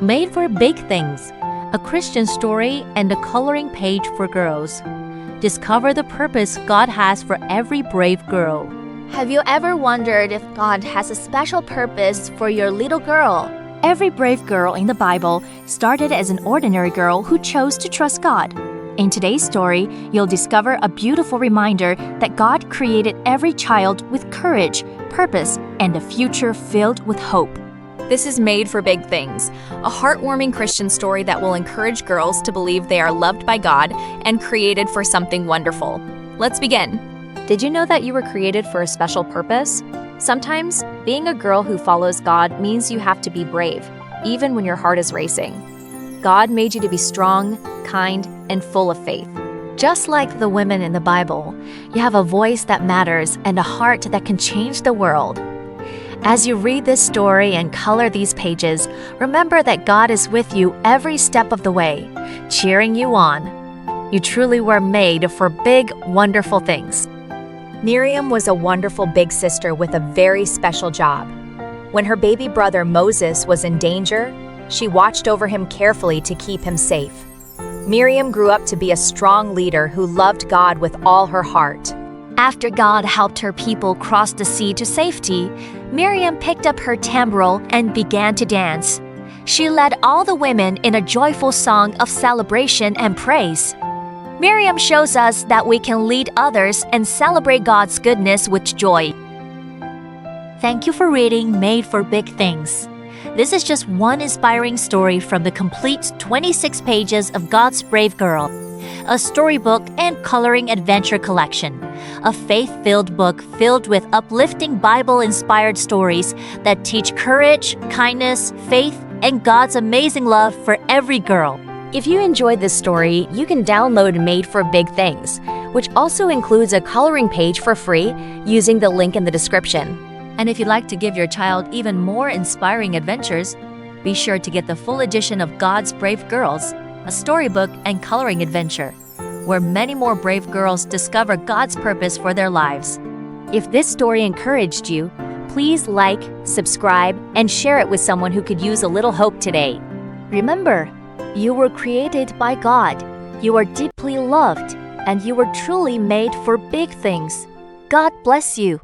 Made for Big Things, a Christian story and a coloring page for girls. Discover the purpose God has for every brave girl. Have you ever wondered if God has a special purpose for your little girl? Every brave girl in the Bible started as an ordinary girl who chose to trust God. In today's story, you'll discover a beautiful reminder that God created every child with courage, purpose, and a future filled with hope. This is Made for Big Things, a heartwarming Christian story that will encourage girls to believe they are loved by God and created for something wonderful. Let's begin. Did you know that you were created for a special purpose? Sometimes, being a girl who follows God means you have to be brave, even when your heart is racing. God made you to be strong, kind, and full of faith. Just like the women in the Bible, you have a voice that matters and a heart that can change the world. As you read this story and color these pages, remember that God is with you every step of the way, cheering you on. You truly were made for big, wonderful things. Miriam was a wonderful big sister with a very special job. When her baby brother Moses was in danger, she watched over him carefully to keep him safe. Miriam grew up to be a strong leader who loved God with all her heart. After God helped her people cross the sea to safety, Miriam picked up her tambourine and began to dance. She led all the women in a joyful song of celebration and praise. Miriam shows us that we can lead others and celebrate God's goodness with joy. Thank you for reading Made for Big Things. This is just one inspiring story from the complete 26 pages of God's Brave Girl, a storybook and coloring adventure collection, a faith-filled book filled with uplifting Bible-inspired stories that teach courage, kindness, faith, and God's amazing love for every girl. If you enjoyed this story, you can download Made for Big Things, which also includes a coloring page for free using the link in the description. And if you'd like to give your child even more inspiring adventures, be sure to get the full edition of God's Brave Girls, a storybook and coloring adventure, where many more brave girls discover God's purpose for their lives. If this story encouraged you, please like, subscribe, and share it with someone who could use a little hope today. Remember, you were created by God. You are deeply loved, and you were truly made for big things. God bless you.